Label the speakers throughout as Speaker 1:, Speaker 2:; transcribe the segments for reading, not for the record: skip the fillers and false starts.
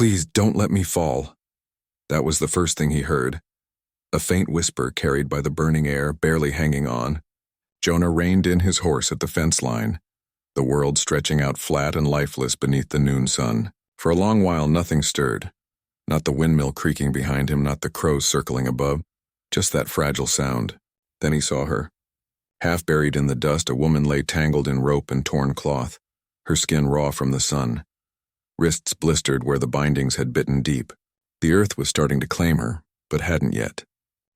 Speaker 1: Please don't let me fall. That was the first thing he heard. A faint whisper carried by the burning air, barely hanging on. Jonah reined in his horse at the fence line, the world stretching out flat and lifeless beneath the noon sun. For a long while nothing stirred. Not the windmill creaking behind him, not the crows circling above. Just that fragile sound. Then he saw her. Half buried in the dust, a woman lay tangled in rope and torn cloth, her skin raw from the sun. Wrists blistered where the bindings had bitten deep. The earth was starting to claim her, but hadn't yet.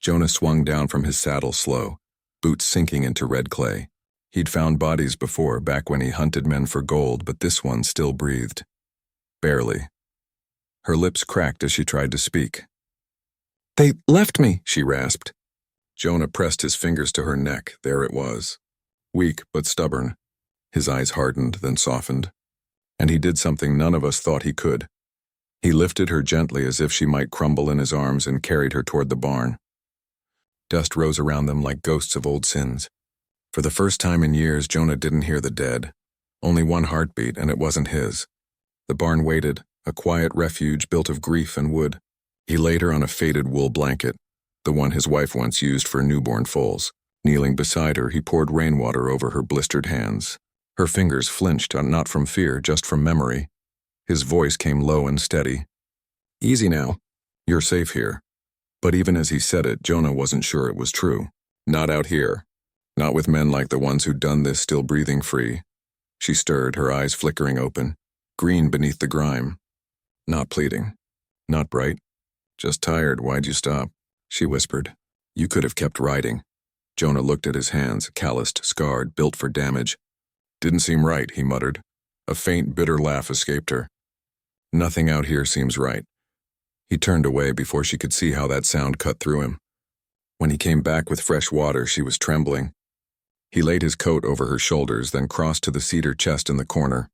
Speaker 1: Jonah swung down from his saddle slow, boots sinking into red clay. He'd found bodies before, back when he hunted men for gold, but this one still breathed. Barely. Her lips cracked as she tried to speak. "They left me," she rasped. Jonah pressed his fingers to her neck. There it was. Weak but stubborn. His eyes hardened, then softened. And he did something none of us thought he could. He lifted her gently as if she might crumble in his arms and carried her toward the barn. Dust rose around them like ghosts of old sins. For the first time in years, Jonah didn't hear the dead. Only one heartbeat, and it wasn't his. The barn waited, a quiet refuge built of grief and wood. He laid her on a faded wool blanket, the one his wife once used for newborn foals. Kneeling beside her, he poured rainwater over her blistered hands. Her fingers flinched, not from fear, just from memory. His voice came low and steady. "Easy now. You're safe here." But even as he said it, Jonah wasn't sure it was true. Not out here. Not with men like the ones who'd done this still breathing free. She stirred, her eyes flickering open, green beneath the grime. Not pleading. Not bright. "Just tired. Why'd you stop?" she whispered. "You could have kept riding." Jonah looked at his hands, calloused, scarred, built for damage. "Didn't seem right," he muttered. A faint, bitter laugh escaped her. "Nothing out here seems right." He turned away before she could see how that sound cut through him. When he came back with fresh water, she was trembling. He laid his coat over her shoulders, then crossed to the cedar chest in the corner,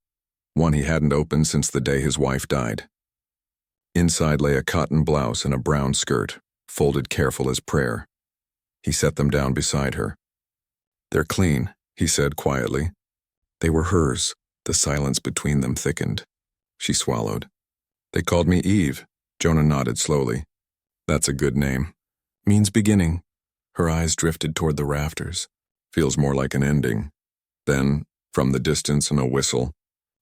Speaker 1: one he hadn't opened since the day his wife died. Inside lay a cotton blouse and a brown skirt, folded careful as prayer. He set them down beside her. "They're clean," he said quietly. They were hers. The silence between them thickened. She swallowed. "They called me Eve." Jonah nodded slowly. "That's a good name. Means beginning." Her eyes drifted toward the rafters. "Feels more like an ending." Then, from the distance in a whistle,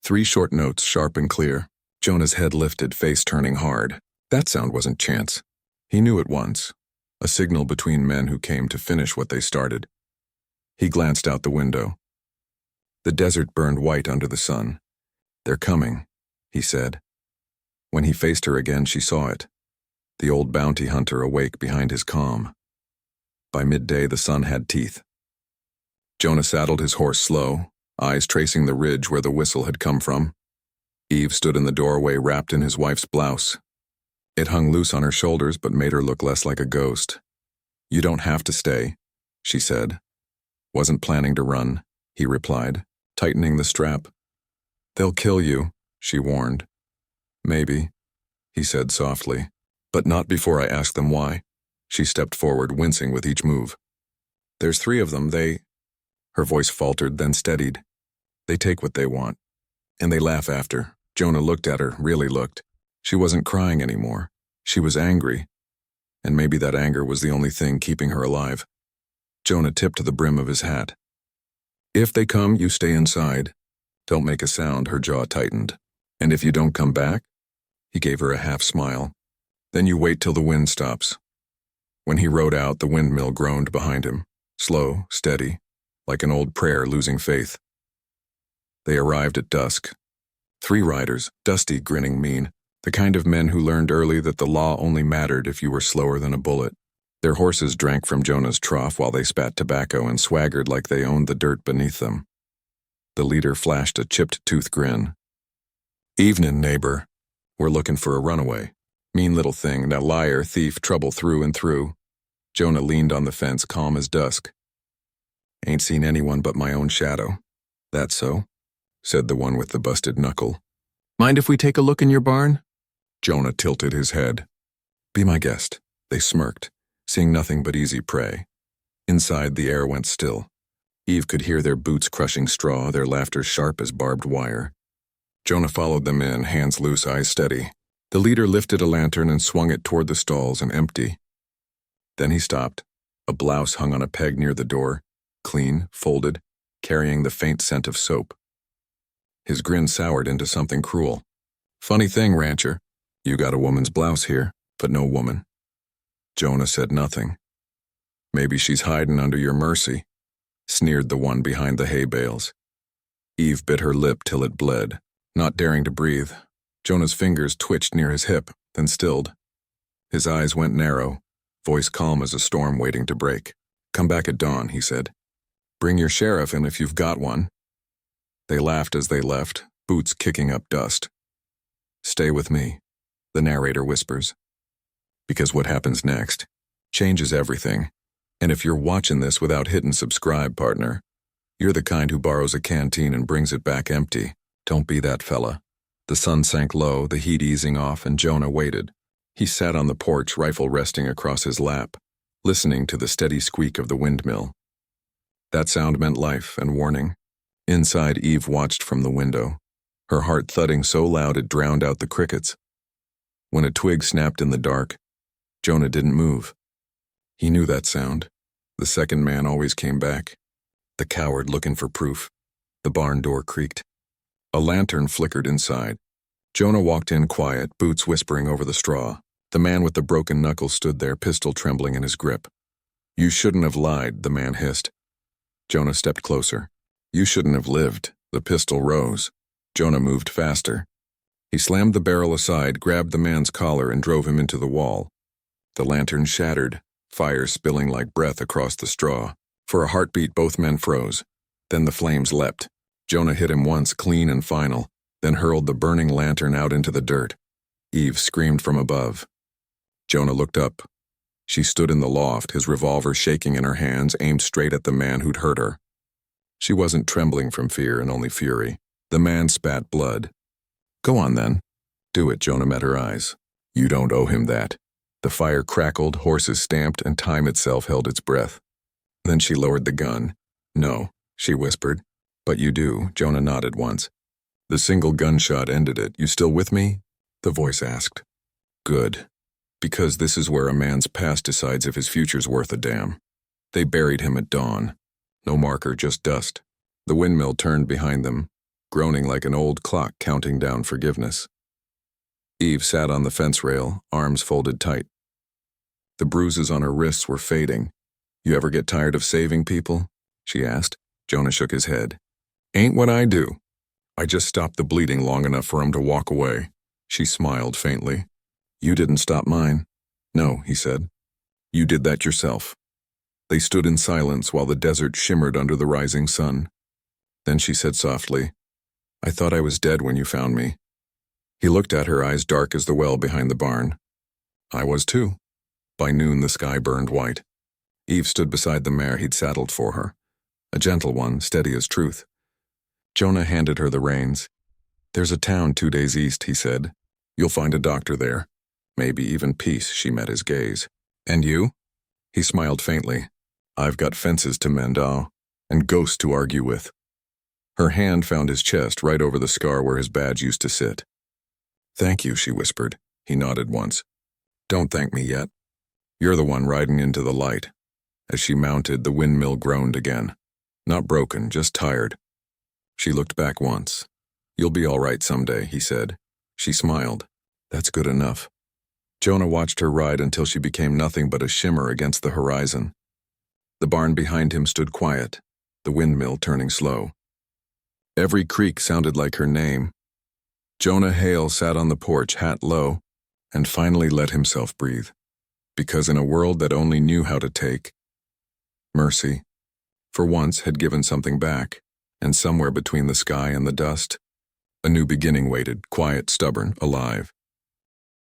Speaker 1: 3 short notes, sharp and clear. Jonah's head lifted, face turning hard. That sound wasn't chance. He knew it once. A signal between men who came to finish what they started. He glanced out the window. The desert burned white under the sun. "They're coming," he said. When he faced her again, she saw it. The old bounty hunter awake behind his calm. By midday, the sun had teeth. Jonah saddled his horse slow, eyes tracing the ridge where the whistle had come from. Eve stood in the doorway wrapped in his wife's blouse. It hung loose on her shoulders but made her look less like a ghost. "You don't have to stay," she said. "Wasn't planning to run," he replied, tightening the strap. "They'll kill you," she warned. "Maybe," he said softly, "but not before I ask them why." She stepped forward, wincing with each move. "There's 3 of them. Her voice faltered, then steadied. "They take what they want. And they laugh after." Jonah looked at her, really looked. She wasn't crying anymore. She was angry. And maybe that anger was the only thing keeping her alive. Jonah tipped the brim of his hat. "If they come, you stay inside. Don't make a sound." Her jaw tightened. "And if you don't come back?" He gave her a half smile. "Then you wait till the wind stops." When he rode out, the windmill groaned behind him, slow, steady, like an old prayer losing faith. They arrived at dusk. 3 riders, dusty, grinning mean, the kind of men who learned early that the law only mattered if you were slower than a bullet. Their horses drank from Jonah's trough while they spat tobacco and swaggered like they owned the dirt beneath them. The leader flashed a chipped-tooth grin. "Evenin', neighbor. We're looking for a runaway. Mean little thing, that liar, thief, trouble through and through." Jonah leaned on the fence, calm as dusk. "Ain't seen anyone but my own shadow." "That's so," said the one with the busted knuckle. "Mind if we take a look in your barn?" Jonah tilted his head. "Be my guest." They smirked, seeing nothing but easy prey. Inside, the air went still. Eve could hear their boots crushing straw, their laughter sharp as barbed wire. Jonah followed them in, hands loose, eyes steady. The leader lifted a lantern and swung it toward the stalls and empty. Then he stopped. A blouse hung on a peg near the door, clean, folded, carrying the faint scent of soap. His grin soured into something cruel. Funny thing, rancher. You got a woman's blouse here, but no woman. Jonah said nothing. Maybe she's hiding under your mercy, sneered the one behind the hay bales. Eve bit her lip till it bled, not daring to breathe. Jonah's fingers twitched near his hip, then stilled. His eyes went narrow, voice calm as a storm waiting to break. Come back at dawn, he said. Bring your sheriff in if you've got one. They laughed as they left, boots kicking up dust. Stay with me, the narrator whispers. Because what happens next changes everything. And if you're watching this without hitting subscribe, partner, you're the kind who borrows a canteen and brings it back empty. Don't be that fella. The sun sank low, the heat easing off, and Jonah waited. He sat on the porch, rifle resting across his lap, listening to the steady squeak of the windmill. That sound meant life and warning. Inside, Eve watched from the window, her heart thudding so loud it drowned out the crickets. When a twig snapped in the dark, Jonah didn't move. He knew that sound. The second man always came back. The coward looking for proof. The barn door creaked. A lantern flickered inside. Jonah walked in quiet, boots whispering over the straw. The man with the broken knuckles stood there, pistol trembling in his grip. You shouldn't have lied, the man hissed. Jonah stepped closer. You shouldn't have lived. The pistol rose. Jonah moved faster. He slammed the barrel aside, grabbed the man's collar, and drove him into the wall. The lantern shattered, fire spilling like breath across the straw. For a heartbeat, both men froze. Then the flames leapt. Jonah hit him once, clean and final, then hurled the burning lantern out into the dirt. Eve screamed from above. Jonah looked up. She stood in the loft, his revolver shaking in her hands, aimed straight at the man who'd hurt her. She wasn't trembling from fear and only fury. The man spat blood. Go on then. Do it, Jonah met her eyes. You don't owe him that. The fire crackled, horses stamped, and time itself held its breath. Then she lowered the gun. No, she whispered. But you do, Jonah nodded once. The single gunshot ended it. You still with me? The voice asked. Good. Because this is where a man's past decides if his future's worth a damn. They buried him at dawn. No marker, just dust. The windmill turned behind them, groaning like an old clock counting down forgiveness. Eve sat on the fence rail, arms folded tight. The bruises on her wrists were fading. You ever get tired of saving people? She asked. Jonah shook his head. Ain't what I do. I just stopped the bleeding long enough for him to walk away. She smiled faintly. You didn't stop mine. No, he said. You did that yourself. They stood in silence while the desert shimmered under the rising sun. Then she said softly, I thought I was dead when you found me. He looked at her, eyes dark as the well behind the barn. I was too. By noon the sky burned white. Eve stood beside the mare he'd saddled for her. A gentle one, steady as truth. Jonah handed her the reins. There's a town 2 days east, he said. You'll find a doctor there. Maybe even peace, she met his gaze. And you? He smiled faintly. I've got fences to mend, and ghosts to argue with. Her hand found his chest right over the scar where his badge used to sit. Thank you, she whispered. He nodded once. Don't thank me yet. You're the one riding into the light. As she mounted, the windmill groaned again. Not broken, just tired. She looked back once. You'll be all right someday, he said. She smiled. That's good enough. Jonah watched her ride until she became nothing but a shimmer against the horizon. The barn behind him stood quiet, the windmill turning slow. Every creak sounded like her name. Jonah Hale sat on the porch, hat low, and finally let himself breathe. Because in a world that only knew how to take, mercy, for once had given something back, and somewhere between the sky and the dust, a new beginning waited, quiet, stubborn, alive.